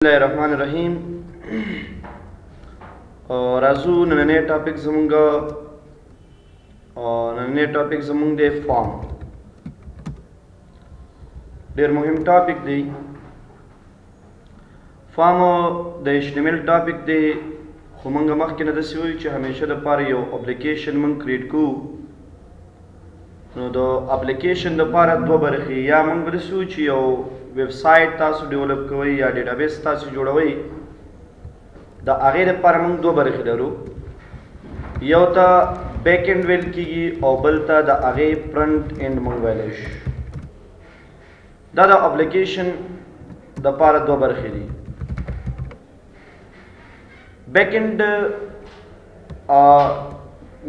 الله الرحمن الرحیم. راځو نننی ټاپک زمونږ دی فارم. ډېر مهم ټاپک دی. فارم د HTML ټاپک دی، خو موږ مخکې نه داسې وایو چې همیشه دپاره یو اپلیکیشن موږ کریټ کوو. نو د اپلیکیشن دپاره دوه برخې، یا موږ به داسې وایو چې یو ویب سایټ تاسو ډیولپ کوئ یا ډیټابیس تاسو جوړوئ. د هغې دپاره موږ دوه برخې لرو، یو ته بیک اینډ ویل کېږي او بل ته د هغې فرنټ اینډ موږ ویلی شو. دا د اپلیکیشن دپاره دوه برخې دي. بیک اینډ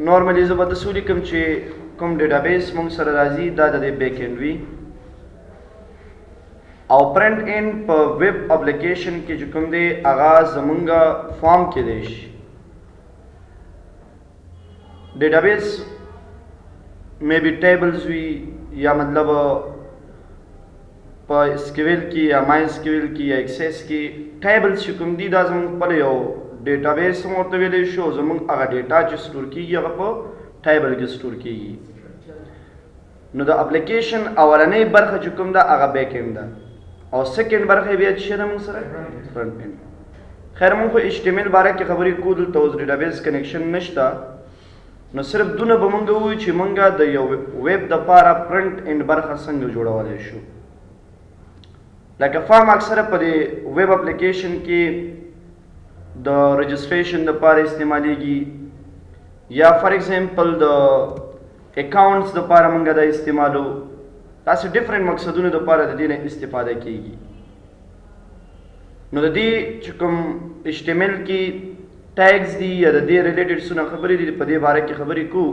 نارملی زه به داسې ولیکم چې کوم ډیټابیس موږ سره راځي دا د دې بیک اینډ وي، او فرنٹ اینڈ په ویب اپلیکیشن کې چې کوم دی هغه زمونږ فارم کې دی شي. ډیټابیس مې بي ټیبلز وي، یا مطلب په اسکیول کې یا مای اسکیول کې یا ایکسیس کې ټیبلز چې کوم دي دا زمونږ خپل یو ډیټابیس هم ورته ویلی شو. زمونږ هغه ډیټا چې سټور کېږي هغه په ټیبل کې سټور کېږي. نو د اپلیکیشن اولنۍ برخه چې کوم ده هغه بیک اینډ ده، او سیکنډ برخه بیا چې ده موږ سره فرنٹ اینډ. خیر موږ خو HTML باره کې خبرې کوو، دلته اوس ډیټابیس کنیکشن نشته. نو صرف دونه به موږ ووایو چې موږ د یو ویب دپاره فرنٹ اینډ برخه څنګه جوړولی شو. لکه فارم اکثره په دې ویب اپلیکیشن کې د رجسټریشن دپاره استعمالیږي، یا فار ایگزامپل د اکاؤنٹس دپاره موږ دا استعمالو. داسې ډفرنٹ مقصدونو دپاره د دې نه استفاده کیږي. نو د دې چې کوم HTML کې ټیګز دي یا د دې ریلیټډ څونه خبرې دي په دې باره کې خبرې کوو.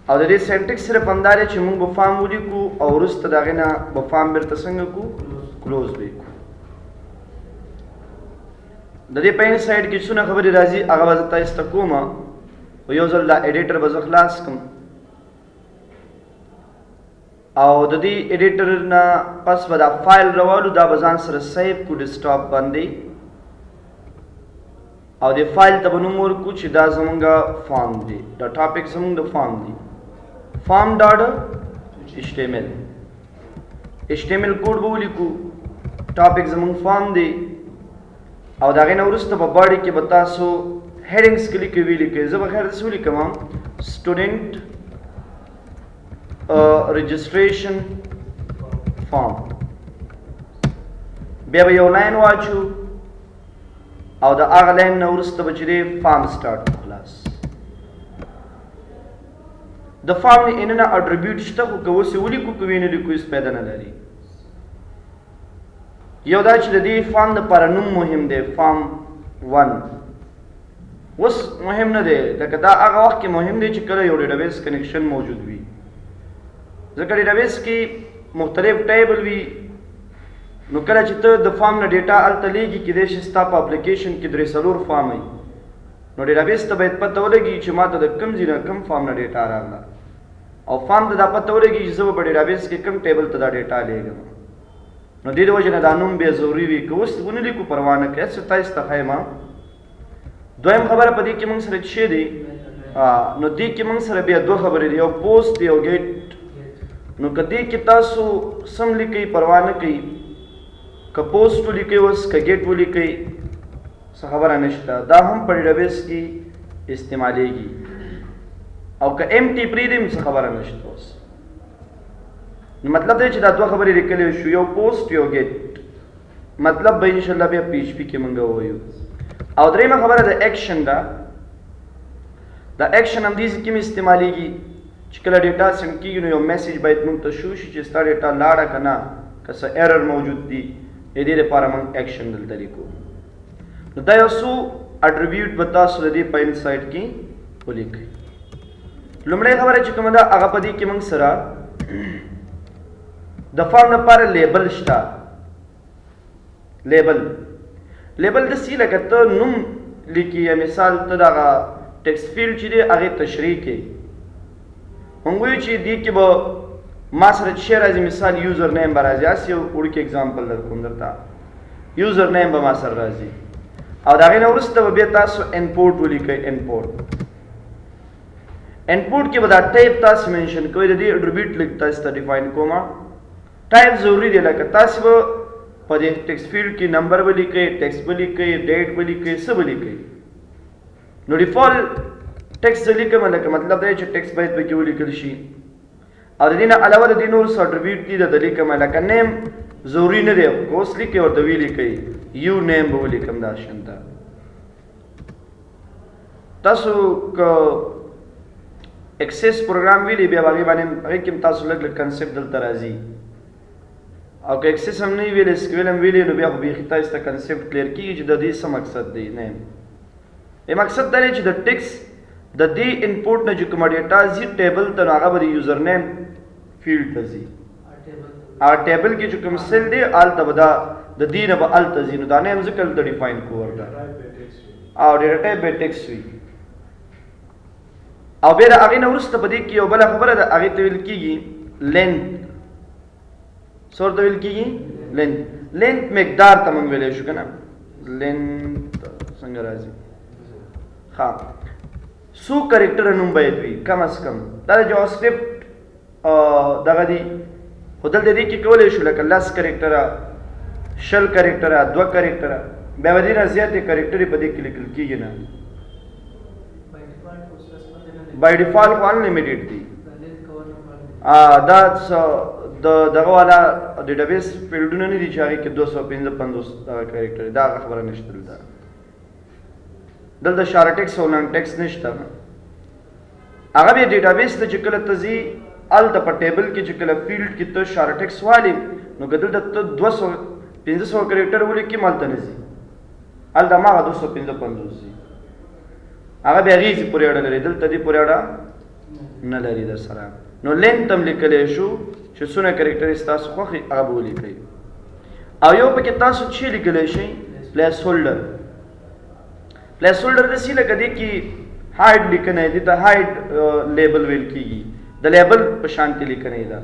او د دې سینټکس صرف همدا دی چې موږ به فارم ولیکو او وروسته د هغې نه به فارم بیرته څنګه کړو، کلوز به یې کړو. د دې په این سایډ کې څونه خبرې راځي هغه به زه تاسو ته کوم، او یو ځل دا ایډیټر به زه خلاص کړم، او د دې ایډیټر نه پس به دا فایل راوالو، دا به ځان سره سیو کړو ډیسکټاپ باندې، او د فایل ته به نوم ورکړو چې دا زمونږ فارم دی، دا ټاپک زمونږ د فارم دی، فارم ډاټ HTML. HTML کوډ به ولیکو، ټاپک زمونږ فارم دی، او د هغې نه وروسته په باډي کې به تاسو هیډنګس کې لیکئ ولیکئ. زه به خیر داسې ولیکم سټوډنټ رجسټریشن فارم. بیا به یو لاین واچو، او د هغه لاین نه وروسته به چې دی فارم سټارټ خلاص. د فارم نه اننه اټریبیوټ شته، خو که اوس یې ولیکو که ویې نه لیکو هېڅ پیدا نه لري. یو دا چې د دې فارم دپاره نوم مهم دی، فارم 1. اوس مهم نه دی، لکه دا هغه وخت کې مهم دی چې کله یو ډیټابیس کنیکشن موجود وي. ځکه ډیټابیس کې مختلف ټیبل وي، نو کله چې ته د فارم نه ډیټا هلته لیږي کیدای شي ستا په اپلیکیشن کې 3-4 فارم وي. نو ډیټابیس ته باید پته ولګي چې ما ته د کوم ځای نه کوم فارم نه ډیټا راغله، او فارم ته دا پته ولګي چې زه به په ډیټابیس کې کوم ټیبل ته دا ډیټا لیږم. نو دې د وجې نه دا نوم بیا ضروري وي. که اوس ونه لیکو پروا نه کوي، هسې تاسو ته ښیم. دویم خبره په دې کې موږ سره څه دی، نو دې کې موږ سره بیا دوه خبرې دي، یو پوسټ دی او ګیټ. نو که دې کې تاسو سم لیکئ پروا نه کوي، که پوسټ ولیکئ اوس که ګیټ ولیکئ څه خبره نشته، دا هم په ډیټابیس کې استعمالیږي. او که MT پرېږدئ څه خبره نشته. اوس نو مطلب دی چې دا دوه خبرې لیکلی شو، یو پوسټ یو ګیټ. مطلب به انشاءالله بیا PHP کې موږ ووایو. او درېیمه خبره د ایکشن ده. دا ایکشن همدې ځای کې هم استعمالیږي چې کله ډیټا سینډ کېږي نو یو میسیج باید موږ ته شو شي چې ستا ډیټا لاړه که نه، که څه ایرر موجود دي. د دې لپاره موږ ایکشن دلته لیکو. نو دا یو څو اټریبیوټ به تاسو د دې په ان سایډ کې ولیکئ. لومړۍ خبره چې کومه ده هغه په دې کې موږ سره د فارم لپاره لیبل شته. لیبل داسې لکه ته نوم لیکي، یا مثال ته دغه ټیکسټ فیلډ چې دی هغې تشریح کوي. موږ وایو چې دې کې به ما سره چې راځي مثال یوزر نیم به راځي اس یو وړوکی اگزامپل درکوم درته یوزر نیم به ما سره راځي او د هغې نه وروسته به بیا تاسو انپورټ ولیکئ انپورټ کې به دا ټایپ تاسو منشن کوئ د دې اټریبیوټ لیک تاسو ته ډیفاین کومه ټایپ ضروري دی لکه تاسو به په دې ټیکسټ فیلډ کې نمبر ولیکئ ټیکسټ ولیکئ ډیټ ولیکئ څه ولیکئ نو ډیفالټ ټیکسټ لیکم لکه مطلب دی چې ټیکسټ باید پکې ولیکل شي او د دې نه علاوه د دې نور څه اټریبیوټ دي د لیکم لکه نیم ضروري نه دی که اوس لیکئ ورته وی لیکئ یو نیم به ولیکم دا شان ته تاسو که ایکسس پروګرام ویلی بیا هغې باندې هغې کې هم تاسو لږ لږ کنسپټ دلته راځي او که ایکسس هم نه وي ویلی سکویل هم ویلی نو بیا خو بیخي تاسو ته کنسپټ کلیر کېږي چې د دې څه مقصد دی نیم مقصد دا دی چې د ټیکس د دې انپورټ نه چې کومه ډیټا ځي ټیبل ته نو هغه به د یوزر نیم فیلډ ته ځي ټیبل کې چې کوم سیل دی هلته به دا د دې نه به هلته ځي نو دا نیم ځکه دلته ډیفاین کړو ورته او ډیټا ټایپ به ټیکس وي او بیا د هغې نه وروسته په دې کې یو بله خبره ده هغې ته ویل کېږي لینت څه ورته ویل کېږي لینت مقدار ته موږ ویلی شو که نه لینت څنګه راځي ښه څو کرکټره نوم باید وي کم از کم دا د جاوا سکرپټ دغه دي خو دلته دې کې کولی شو لکه 10 کرکټره 20 کرکټره 2 کرکټره بیا به دې نه زیاتې کرکټرې په دې کې لیکل کېږي نه بای ډیفالټ خو انلیمیټډ دي دا دغه والا ډیټابیس فیلډونه نه دي چې هغې کې 255 کرکټر دا هغه خبره نشته دلته شارټ ټیکس او لانګ ټیکس نشته هغه بیا ډیټابیس ته چې کله ته ځي هلته په ټیبل کې چې کله فیلډ کې ته شارټ ټیکس والې نو که دلته ته 200 کرکټر ولیکې هلته نه ځي هلته هماغه 255 ځي هغه بیا هغې پورې اړه لري دلته دې پورې اړه نه لري در سره نو لینت هم لیکلی شو چې څونه کرکټر ستاسو خوښ هغه به ولیکئ او یو پکې تاسو چې لیکلی شئ پلیس هولډر داسې لکه دې کې هایډ لیکنی دې ته هایډ لیبل ویل کېږي د لیبل په شانتې لیکنی ده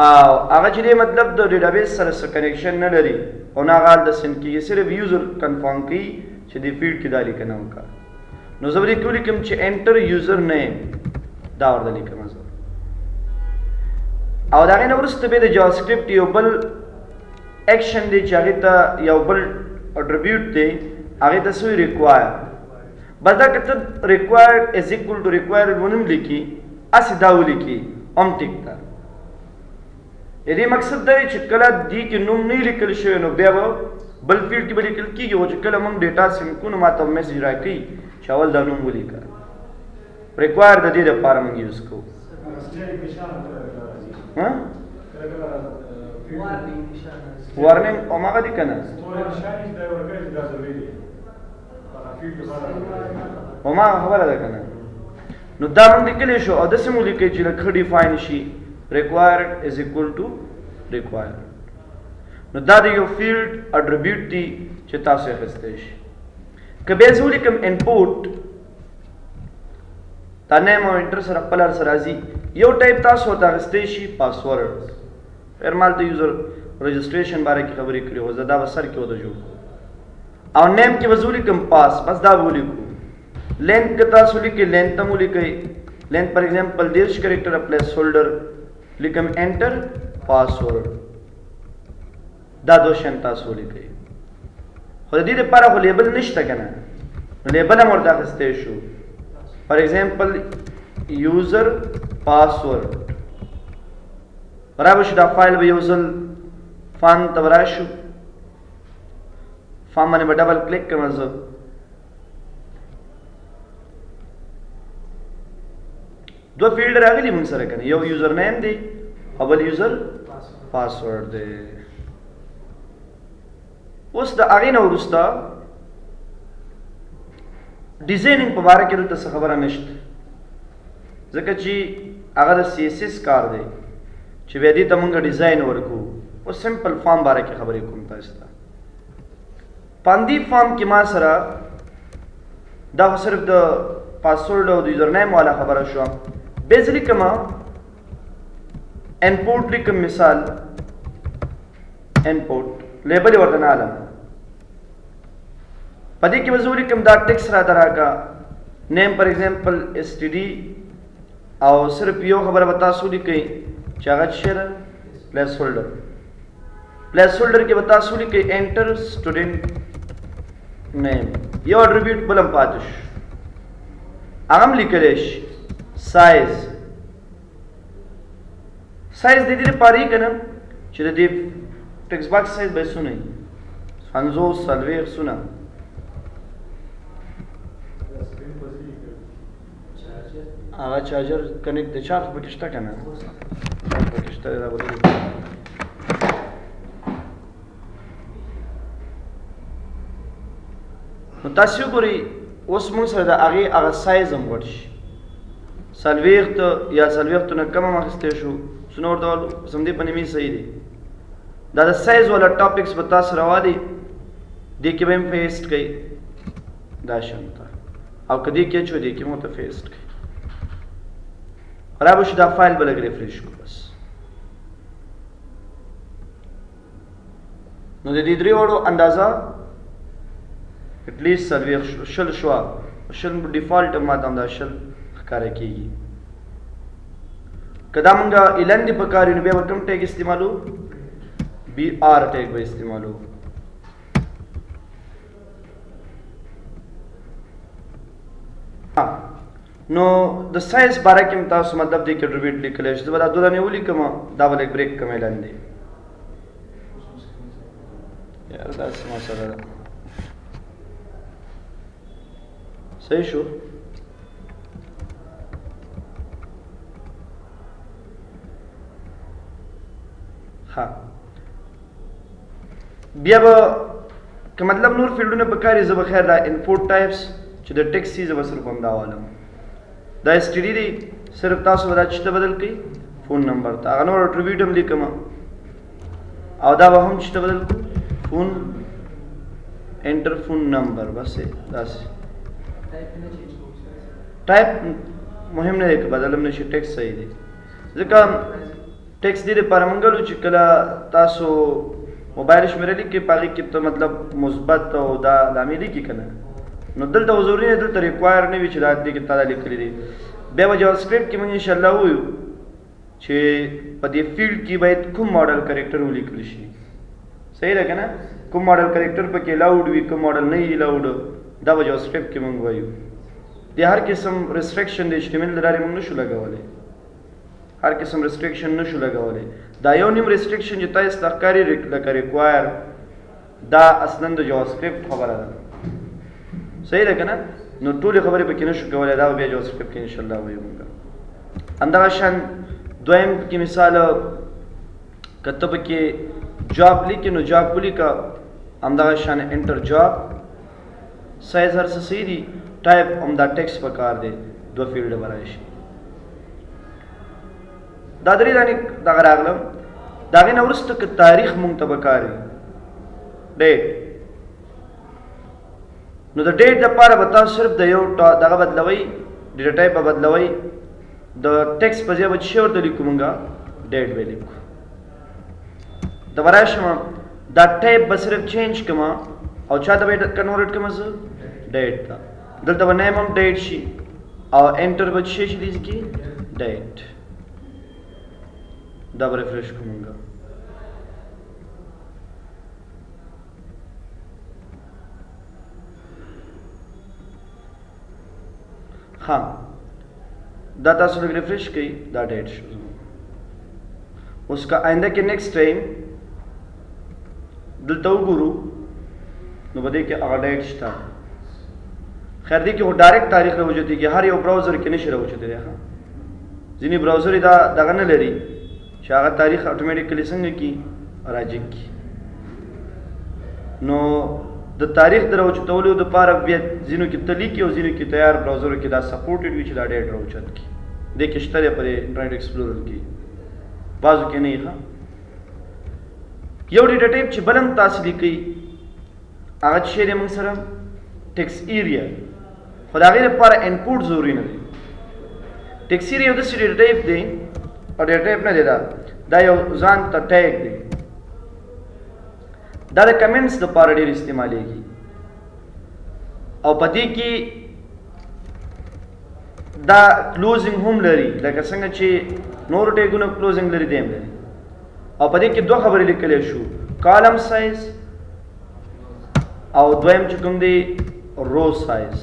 او هغه چې دی مطلب د ډیټابیس سره څه کنیکشن نه لري او نه هغه هلته سینډ کېږي صرف یوزر کنفرم کوي چې دې فیلډ کې دا لیکنه وکړه نو زه به دې کې ولیکم چې انټر یوزر نیم دا ورته لیکم زه او د هغې نه وروسته بیا د جاوا سکرپټ یو بل ایکشن دی چې هغې ته یو بل اټریبیوټ دی هغې ته څه وي ریکوایر بس دا که ته ریکوایر از اکول ټو ریکوایر ونه هم لیکي هسې دا ولیکي هم ټیک ده د دې مقصد دا دی چې کله دې کې نوم نه لیکل شوی نو بیا به بل فیلډ کې به لیکل کېږي خو چې کله موږ ډیټا سینډ کړو نو ما ته میسج راکوي چې اول دا نوم ولیکه ریکوایر د دې دپاره موږ یوز کوو وارننګ هماغه دي که نه هماغه خبره ده که نه نو دا موږ لیکلی شو او داسې مو لیکئ چې لږ ښه ډیفاین شي required is equal to required نو دا د یو فیلډ اټریبیوټ دی چې تاسو یې اخیستی شي که بیا زه ولیکم انپورټ دا نیم او انټر سره خپل هر څه راځي یو ټایپ تاسو ورته اخیستی شي پاسورډ خیر ما هلته یوزر رجسټریشن باره کې خبرې کړي وو زه دا به سر کې ورته جوړ او نیم کې به زه ولیکم پاس بس دا به ولیکو لینت که تاسو لیکئ لینت هم ولیکئ لینت پر ایگزامپل 30 کرکټره پلیس هولډر لیکم انټر پاسورډ دا دو شیان تاسو ولیکئ خو د دې دپاره خو لیبل نشته که نه نو لیبل هم ورته اخیستی شو پر ایگزامپل یوزر پاسورډ برابر شو دا فایل به یو ځل فان ته به راشو فان باندې به ډبل کلیک کړم زه دو فیلډ راغلي موږ سره که نه یو یوزر نیم دی او بل یوزر پاسورډ دی اوس د هغې نه وروسته ډیزایننګ په باره کې دلته څه خبره نشته ځکه چې هغه د سی ایس ایس کار دی چې بیا دې ته موږ ډیزاین ورکو اوس سمپل فارم باره کې خبرې کوم تاسو ته پاندې فارم کې ما سره دا خو صرف د پاسورډ او د یوزر نیم والا خبره شوه بیا زه لیکم انپوټ لیکم مثال انپوټ لیبل ورته نه علم پدې کې وزو لیکم دا ټیکس را دراکا نیم فار ایگزامپل std او صرف یو خبره بتا سو لیکي چې هغه شر پلیس هولډر کې بتا سو لیکي انټر سټوډنټ نیم یو اټریبیوټ بلم پاتش هغه لیکل شي سایز د دې لپاره کنه چې د دې ټیکس باکس سایز به سونه 50 سلوير سونه هغه چارجر کنیکټ د چارج پکې شته کنه پکې شته دا بده نو تاسو ګوري اوس موږ سره د هغه سایز هم غوړ شي سلويخت یا سلويخت نه کم مخسته شو سنور ډول سم دې پنځمي صحیح دي دا د سایز ولا ټاپکس به تاسو راوالي دې کې به پیسټ کړئ دا شنت او کدی کې چو دې کې مو ته پیسټ کړئ خراب شو دا فایل بل ریفریش کو بس نو د دې درې وړو اندازا at least سلويخ شل شو شل ډیفالت ما ته دا شل ښکارا کیږي کدا مونږه الاندې په کار نو به کوم ټیګ استعمالو بی آر ټیګ به استعمالو نو د سایز باره کې تاسو مطلب دې کې اټریبیوټ لیکل شي دا د دوه نه ولیکم دا ول بریک کوم الاندې یار دا سم سره صحیح شو ها بیا به که مطلب نور فیلډونه په کاري زه به خیر دا انپوټ ټایپس چې د ټیکس سیز به صرف هم دا والم دا std دی صرف تاسو ودا چې بدل کړئ فون نمبر ته هغه نور اټریبیوټ هم لیکم او دا به هم چې بدل کړو فون انټر فون نمبر بس داس ټایپ مهم نه دی که بدلم نشي ټیکس صحیح دی ځکه ټیکس دې لپاره منګلو چې کله تاسو موبایل شمیره لیکي پاږي کې ته مطلب مثبت او دا لامل لیکي کنه نو دلته ضروري نه دلته ریکوایر نه وي چې دا دې کې تعالی لیکلي دي بیا به جاوا سکرپټ کې موږ ان شاء الله وایو چې په دې فیلډ کې باید کوم ماډل کریکټر ولیکل شي صحیح ده کنه کوم ماډل کریکټر پکې لاود وي کوم ماډل نه وي لاود دا به جاوا سکرپټ کې موږ وایو د هر قسم ریستریکشن د HTML لپاره موږ نشو لګولای هر قسم ریستریکشن نشو لګولای دا یو نیم ریستریکشن چې تاسو تخکاری لکه ریکوایر دا اصلا د جاوا سکرپټ خبره ده صحیح ده کنه نو ټول خبرې پکې نشو کولای دا بیا جاوا سکرپټ کې ان شاء الله وایو موږ همدغه شان دویم کې مثال کته پکې جاب لیکي نو جاب ولیکا همدغه شان انټر جاب سایز هر څه صحیح دي ټایپ هم دا ټیکس په کار دی دوه فیلډ برای شي دا درې دانې دغه راغلم د هغې نه وروسته که تاریخ مونږ ته به کار وي ډیټ نو د ډیټ دپاره به تاسو صرف د یو دغه بدلوئ ډیټا ټایپ به بدلوئ د ټیکس په ځای به چې شی ورته لیکو مونږه ډیټ به لیکو د به راشم دا ټایپ به صرف چینج کړم او چا ته به کنورټ کړم زه ډیټ ته دلته به نیم هم ډیټ شي او انټر به چې شي دې کې ډیټ دا به ریفریش کومونګه ها دا تاسو لږ ریفریش کړئ دا ډیټ شو اوس کا آینده کې نیکسٹ ټایم دلته وګورو نو بده کې هغه ډیټ شته خیر دی کې هو ډایرکټ تاریخ راوځي کې هر یو براوزر کې نشي راوځي دی ها ځینی براوزر دا دغه نه لري چې هغه تاریخ اتوماتیکلی څنګه کی راځي کی نو د تاریخ دراوچتولو د پاره بیا ځینو کې تلیکی او ځینو کې تیار براوزر کې دا سپورټډ وي چې دا ډیټ راوچت کی د کې شته پر انټرنیټ ایکسپلورر کې بازو کې نه ښه یو ډیټا ټایپ چې بلم تاسو لیکي هغه چې د موږ سره ټیکس ایریا خدای لپاره انپوټ ضروری نه دی ټیکس ایریا د ډیټا ټایپ دی او ډیټا ټایپ نه دی دا دا یو ځان ته ټیګ دی دا د کمنټس لپاره ډېر استعمالیږي او په دې کې دا کلوزنګ هم لري لکه څنګه چې نور ټیګونه کلوزنګ لري دیم لري او په دې کې دوه خبرې لیکلی شو کالم سایز او دویم چې کوم دی رو سایز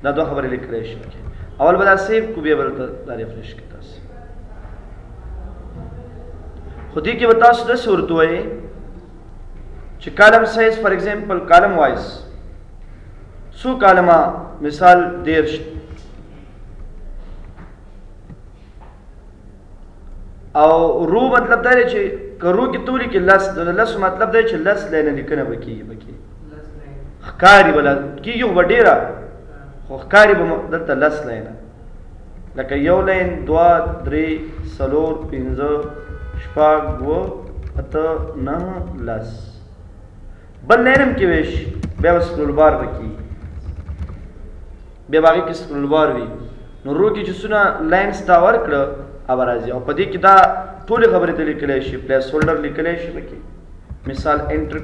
دا دوه خبرې لیکلی شي اول به دا سیو کو بیا به دا ریفریش کړي تاسو خو دې کې به تاسو داسې ورته وایئ چې کالم سایز فار ایگزامپل کالم وایز څو کالمه مثال 10 او رو مطلب دا دی چې که رو کې تو لیکي لس د لسو مطلب دی چې لس لاینه لیکنه به کېږي ښکاري به کېږي خو به ډېره خو ښکاري به دلته لس لاینه لکه یو لاین 2 3 4 5 شپږ 7 8 9 10 بل لاین هم کې وی شي بیا به سکرول بار به کېږي بیا به هغې کې سکرول بار وي نو رو کې چې څونه لاینس تا ورکړه هغه راځي او په دې کې دا ټولې خبرې ته لیکلی شي پلیس هولډر لیکلی شي پکې مثال انټر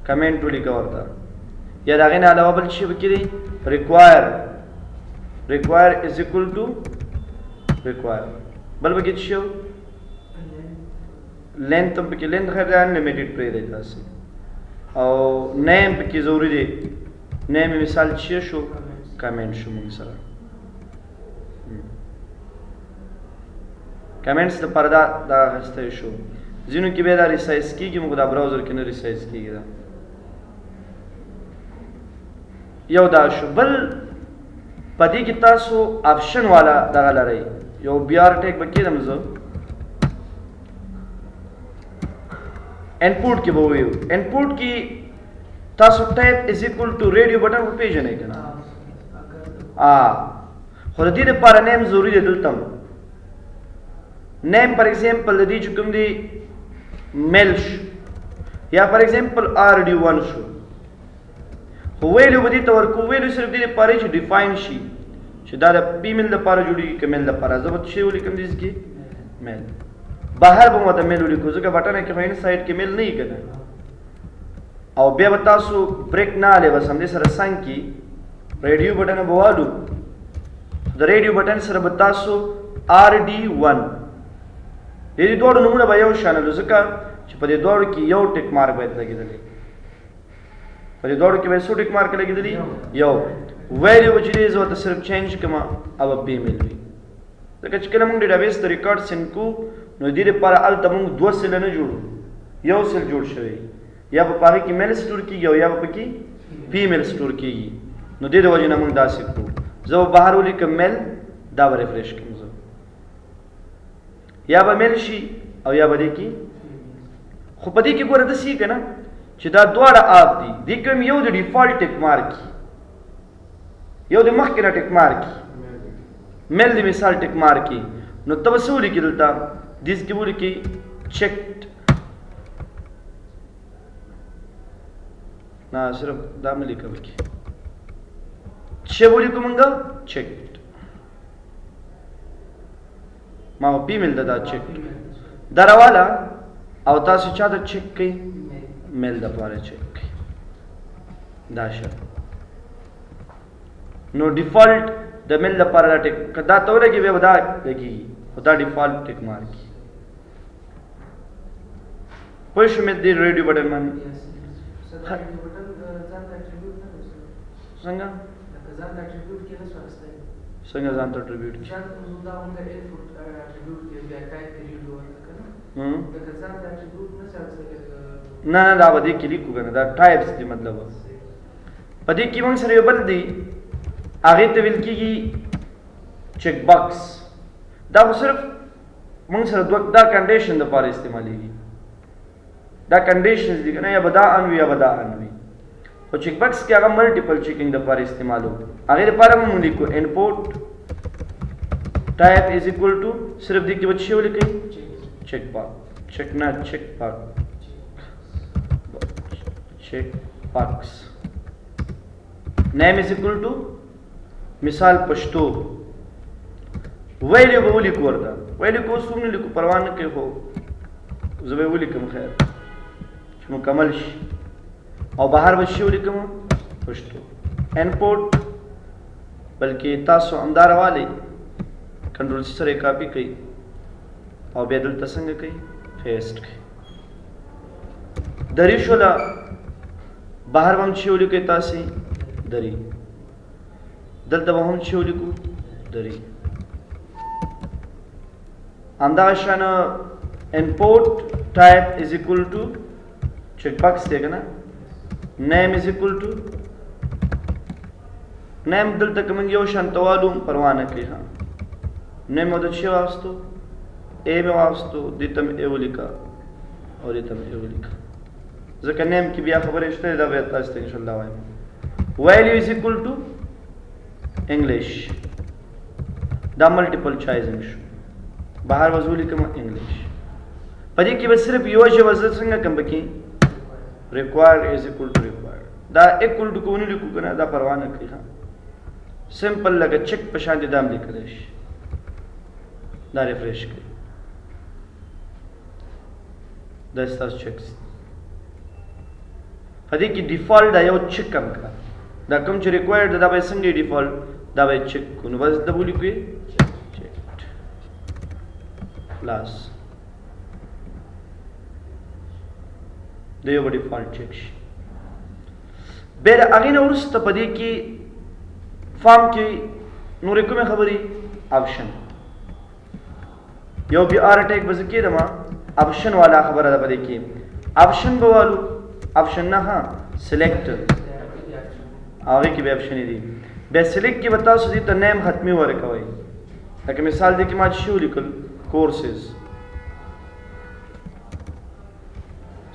کمنټ ولیکه ورته یا د هغې نه علاوه بل شي پکې دی ریکوایر از اکول ټو ریکوایر بل پکې څه شی لینث هم پکې لینث خیر دی انلیمیټډ پرېږدئ تاسې او نیم پکې ضروري دی نیم مثال څه شو کمنټ شو موږ سره کمنټس لپاره دا اخیستی شو ځینو کې بیا دا ریسایز کېږي موږ دا براوزر کې نه ریسایز کېږي دا یو دا شو بل په دې کې تاسو آپشن والا دغه لرئ یو بیار ټیک به کېدم زه انپوټ کې به وویو انپوټ کې تاسو ټایپ از اکول ټو ریډیو بټن په پیژنئ که نه خو د دې دپاره نیم ضروري دی دلته نیم پر ایگزامپل د دې چې کوم دی میل شو یا پر ایگزامپل RD1 شو خو ویلو به دې ته ورکو ویلو صرف دې دپاره چې ډیفاین شي چې دا د فیمیل دپاره جوړېږي که میل دپاره زه به څه ولیکم دې کې میل بهر به مو ته میل ولیکو ځکه بټنه کې خو انسایډ کې میل نه وي که نه او بیا به تاسو بریک نه هلی بس همدې سره څنګ کې ریډیو بټن به والو د ریډیو بټن سره به تاسو RD1 د دې دواړو نومونه به یو شان وي ځکه چې په دې دواړو کې یو ټیک مارک باید لګېدلی په دې دواړو کې باید څو ټیک مارک لګېدلي یو ویلیو به چې دی زه ورته صرف چینج کړم او به بیمیل وي ځکه چې کله موږ ډیټابیس ته ریکارډ سینډ کوو نو د دې دپاره هلته موږ 2 سیله نه جوړو یو سیل جوړ شوی یا به په هغې کې میل سټور کېږي او یا به پکې فیمیل سټور کېږي نو دې د وجې نه موږ داسې کړو زه به بهر ولیکم میل دا به ریفریش کړم زه یا به میل شي او یا به دې کې خو په دې کې ګوره داسې که نه چې دا دواړه آپ دي دې کې هم یو د ډیفالټ ټیک مارک یو د مخکې نه ټیک مارک میل د مثال ټیک مارک نو ته به څه ولیکې دلته دې کې ولیکې چیکډ نه صرف دا مې لیکل کې څه ولیکو موږ چیکډ ما فیمیل دا چیک دا راواله او تاسو چا ته چیک کوئ میل دپاره چیک کوئ دا شی نو ډیفالټ د میل دپاره دا ټیک که دا ته ولګي بیا به دا لګېږي خو دا ډیفالټ ټیک مارک پوه شومې دې ریډیو بټن باندې څنګه څنګه ځان ته اټریبیوټ کی نه دا به دې کې لیکو که نه دا ټایپس دي مطلب په دې کې موږ سره یو بل دی هغې ته ویل کېږي چیک باکس دا خو صرف موږ سره دا کنډیشن دپاره استعمالیږي دا کنډیشنز دي که نه یا به دا ان وي یا به دا ان وي خو چیک باکس کې هغه ملټیپل چیکینګ دپاره استعمالو هغې دپاره به موږ لیکو انپوټ ټایپ از اکول ټو صرف دې کې به څه شی ولیکئ چیک باکس چیک نه چیک باکس چیک باکس نیم از اکول ټو مثال پښتو ویلیو به ولیکو ورته ویلیو که اوس هم نه لیکو پروا نه کوي خو زه به یې ولیکم خیر چې مکمل شي او بهر به شي ولیکم پښتو انپورټ بلکې تاسو همدا راوالی کنټرول سی سره یې کاپي کوي او بیا دلته څنګه کوي پیسټ کوي دري شوله بهر به هم چې ولیکئ تاسې دري دلته به هم چې ولیکو دري همدغه شان انپورټ ټایپ از اکول ټو چیک باکس دی که نه نیم از اکول ټو نیم دلته که موږ یو شان ته والو پروا نه کوي ها نیم مو د چې واغستو ای مې واغستو دې ته مې ای ولیکه او دې ته مې ای ولیکه ځکه نیم کې بیا خبرې شته دا بیا تاسو ته انشاءالله وایم ویلیو از اکول ټو انګلیش دا ملټیپل چایزنګ شو بهر وضو لیکم انګلیش په دې کې به صرف یو ژبه زه څنګه کوم پکې ریکوایرډ از اکول ټو ریکوایرډ دا اکول ټو کوونه لیکو که نه دا پروا نه کوي ها سمپل لکه چک په شان دې دا هم لیکلی شي دا ریفریش کوي دا ستاسو چکس په دې کې ډیفالټ دا یو چک هم کړه دا کوم چې ریکوایرډ دا به څنګه ډیفالټ دا به چک کو نو بس دا ولیکو چک پلاس دا یو به ډیفالټ چک شي بیا د هغې نه وروسته په دې کې فارم کې نورې کومې خبرې آپشن یو بي آر ټیک به زه کېدم آپشن والا خبره ده په دې کې آپشن به والو آپشن نه ها سلیکټ هغې کې به آپشنې دي بیا سلیکټ کې به تاسو دې ته نیم ختمي ورکوئ لکه مثال دې کې ما چې ولیکل کورسز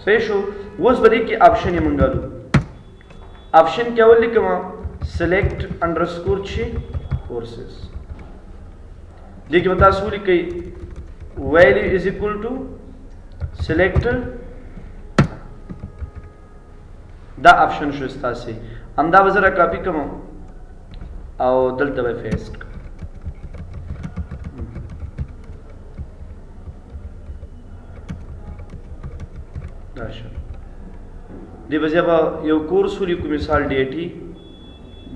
صحیح شو اوس به دې کې آپشن یې منګالو آپشن کې اول لیکم سلیکټ انډرسکور چې کورسز دې کې به تاسو ولیکئ value is equal to select دا آپشن شو ستاسې همدا به زه را کاپي کوم او دلته به پیسټ دا شو دې به زه به یو کورس ولیکو مثال ډي ای ټي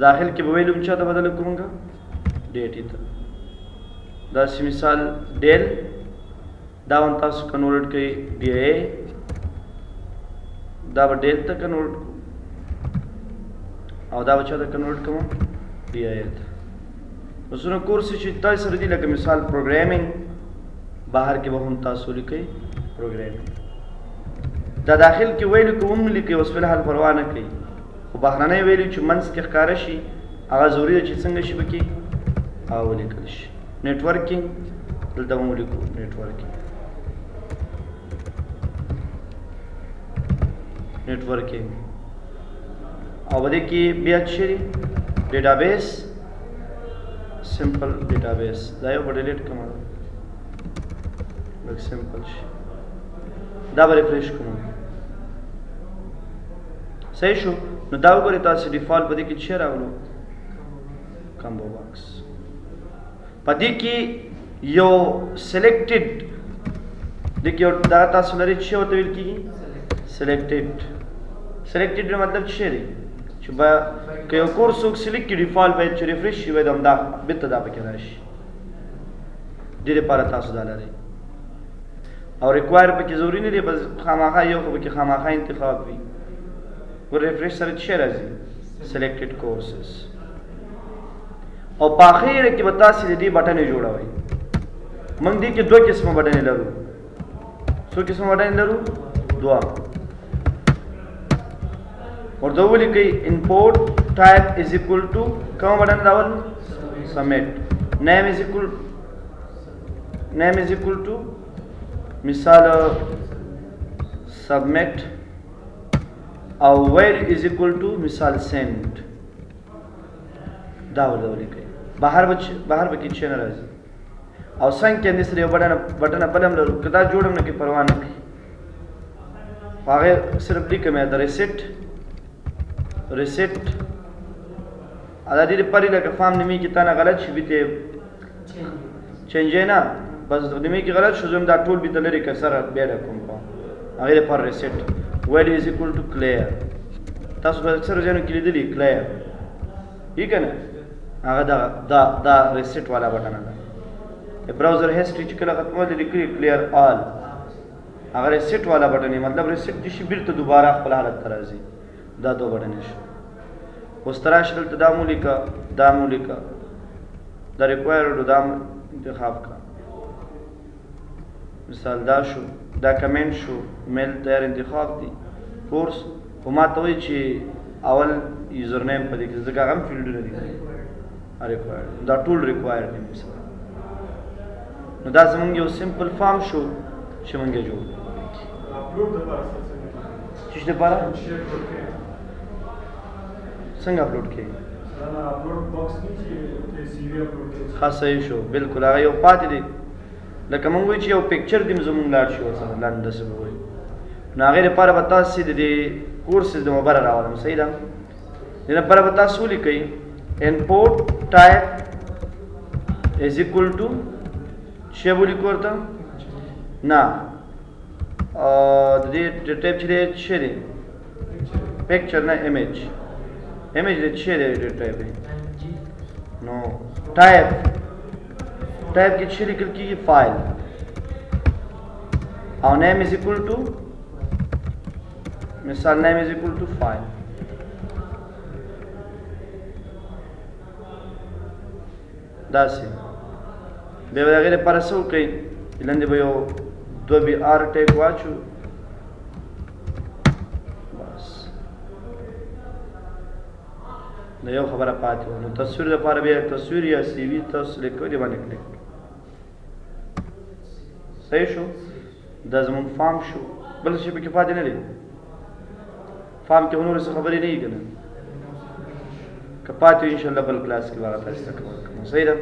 داخل کې به ویلم چا ته بدل کومګه ډي ای ټي ته داسې مثال ډیل دا هم تاسو کنورټ کوئ ډي ای دا به ډیل ته کنورټ او دا به چا ته کنورټ کوم ډي ای ته اوسونه کورس چې تاسو سره دي لکه مثال پروګرامینګ بهر کې به هم تاسو لیکئ پروګرامینګ دا داخل کې ویلو کوم لیکئ اوس فلحال پروا نه کوي خو بهرنی ویلو چې منځ کې ښکاره شي هغه ضروري ده چې څنګه شي پکې او ولیکل شي نیټورکینګ دلته مو ولیکو نیټورکینګ او بده کې بیا چې ډیټابیس سمپل ډیټابیس دا یو ډیلیټ کوم لکه سمپل شي دا به ریفریش کوم صحیح شو نو دا وګورئ تاسو ډیفالټ بده کې چې راغلو کمبو باکس پدې کې یو سلیکټډ د کې دا تاسو لري چې ورته ویل کېږي سلیکټډ مطلب څه دی چې با که یو کورس څوک سلیکټ کړي ډیفالټ باید چې ریفریش شي باید همدا بېرته دا پکې راشي دې لپاره تاسو دا لرئ او ریکوایر پکې ضروري نه دی بس خامخا یو خو پکې خامخا انتخاب وي ور ریفریش سره څه راځي سلیکټډ کورسز او په اخر کې به تاسو دې بټن جوړوي موږ دې کې دوه قسمه بټن لرو څو قسمه بټن لرو دوه ورته ولیکئ انپورټ ټایپ از اکول ټو کوم بټن راول سبمټ نیم از اکول ټو مثال سبمټ او ویل از اکول ټو مثال سینډ دا ورته ولیکئ بهر به کې نه راځي او څنګه کې سره یو بټن بل هم لرو که دا جوړ هم نه کوي پروا نه کوي هغې صرف لیکم د ریسیټ دا دې لپاره لکه فارم نومې کې تا نه غلط شي بیا چینج نه بس دمه کې غلط شو زم دا ټول به دلری کسر بیا کوم په هغه پر ریسیټ ویل از ایکوال ټو کلیر تاسو به اکثر ځانو کې لیدلی کلیر یې کنه هغه دا ریسیټ والا بٹن ده براوزر هیستوري چې کله ختمه دي لیکلي کلیر آل هغه ریسیټ والا بٹن مطلب ریسیټ دي شي بیرته دوباره خپل حالت ته راځي دا دوه بٹن شي اوس تراش دلته دا مولیکا دا ریکوایرډ دا انتخاب کا مثال دا شو دا کمنټ شو میل تیار انتخاب دي کورس خو ما ته وایي چې اول یوزر نیم په دې کې ځکه هغه هم فیلډونه دي ریکوایرډ دا ټول ریکوایرډ دي مثلا نو دا زمونږ یو سمپل فارم شو چې مونږ یې جوړ چې دپاره څنګه اپلوډ کړي ښه صحیح شو بلکل هغه یو پاتې دی لکه مونږ وایو چې یو پکچر دې زمونږ لاړ شي ورسره لاندې داسې به وایو نو هغې دپاره به تاسې د دې کورسز د مبره راولم صحیح ده دې لپاره به تاسو ولیکئ انپورټ ټایپ از ایکول ټو څه به ولیکو ورته نه د دې ټایپ چې دی څه دی پکچر نه ایمیج دی څه دی ټایپ دی نو ټایپ کې څه لیکل کېږي فایل او name is equal to مثال name is equal to file داسې بیا به د هغې دپاره څه وکړئ لاندې به یو دوه بي آر ټیګ واچو بس د یو خبره پاتې وه نو تصویر دپاره بیا تصویر یا سی وي تاسو لیکئ دې باندې کلیک صحیح شو دا زمونږ فارم شو بل شي پکې پاتې نه دی فارم کې نورې څه خبرې نه وي که نه که پاتې وي انشاءالله بل کلاس کې به هغه تاسو ته کوم صحیح ده